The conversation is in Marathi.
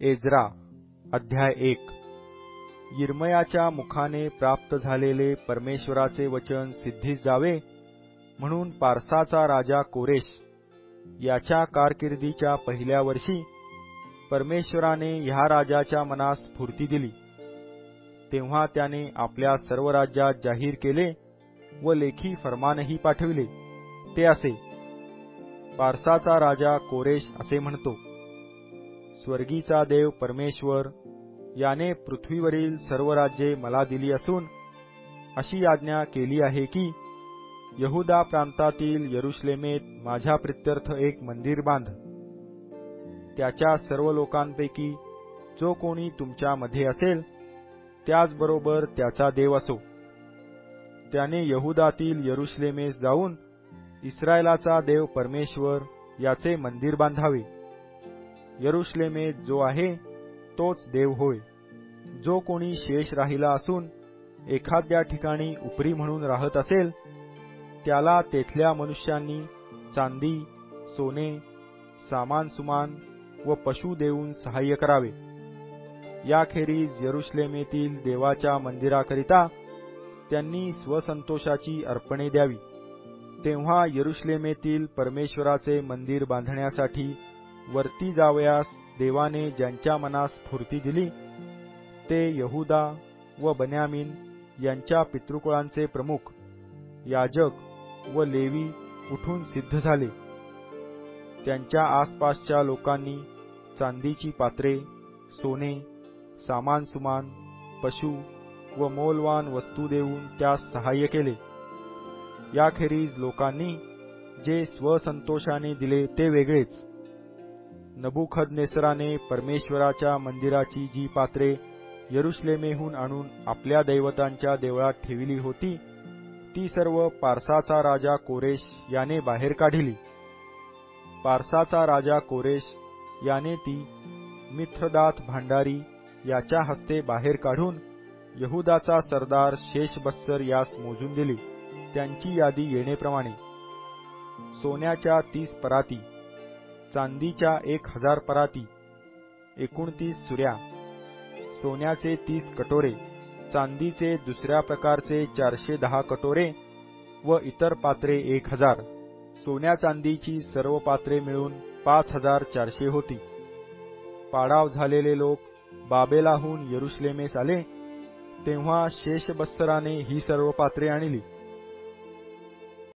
एज्रा अध्याय 1. यिर्मयाच्या मुखाने प्राप्त झालेले परमेश्वराचे वचन सिद्धीस जावे म्हणून पारसाचा राजा कोरेश याच्या कारकिर्दीच्या पहिल्या वर्षी परमेश्वराने ह्या राजाच्या मनास स्फूर्ती दिली. तेव्हा त्याने आपल्या सर्व राज्यात जाहीर केले व लेखी फरमानही पाठविले. ते असे: पारसाचा राजा कोरेश असे म्हणतो, स्वर्गीचा देव परमेश्वर याने पृथ्वीवरील सर्व राज्ये मला दिली असून अशी आज्ञा केली आहे की यहुदा प्रांतातील यरुशलेमेत माझ्या प्रित्यर्थ एक मंदिर बांध. त्याच्या सर्व लोकांपैकी जो कोणी तुमच्या मध्ये असेल त्याचबरोबर त्याचा देव असो. त्याने यहुदातील यरुशलेमेस जाऊन इस्रायलाचा देव परमेश्वर याचे मंदिर बांधावे. यरुशलेमेत जो आहे तोच देव होय. जो कोणी शेष राहिला असून एखाद्या ठिकाणी उपरी म्हणून राहत असेल त्याला तेथल्या मनुष्यांनी चांदी, सोने, सामान सुमान व पशु देऊन सहाय्य करावे. याखेरीज यरुशलेमेतील देवाच्या मंदिराकरिता त्यांनी स्वसंतोषाची अर्पणे द्यावी. तेव्हा यरुशलेमेतील परमेश्वराचे मंदिर बांधण्यासाठी वरती जावयास देवाने ज्यांच्या मनास स्फूर्ती दिली ते यहुदा व बन्यामीन यांच्या पितृकुळांचे प्रमुख, याजक व लेवी उठून सिद्ध झाले. त्यांच्या आसपासच्या लोकांनी चांदीची पात्रे, सोने, सामान सुमान, पशु व मौल्यवान वस्तू देऊन त्यास सहाय्य केले. याखेरीज लोकांनी जे स्वसंतोषाने दिले ते वेगळेच. नबुखदनेसराने परमेश्वराच्या मंदिराची जी पात्रे यरुशलेमेहून आणून आपल्या दैवतांच्या देवळात ठेविली होती ती सर्व पारसाचा राजा कोरेश याने बाहेर काढिली. पारसाचा राजा कोरेश याने ती मिथ्रदाथ भांडारी याच्या हस्ते बाहेर काढून यहुदाचा सरदार शेशबस्सर यास मोजून दिली. त्यांची यादी येणेप्रमाणे: सोन्याच्या 30 पराती, चांदीच्या 1000 पराती, 29 सुऱ्या, सोन्याचे 30 कटोरे, चांदीचे दुसऱ्या प्रकारचे 410 कटोरे व इतर पात्रे 1000. सोन्या चांदीची सर्व पात्रे मिळून 5400 होती. पाडाव झालेले लोक बाबेलाहून यरुशलेमेस आले तेव्हा शेशबस्सराने ही सर्व पात्रे आणली.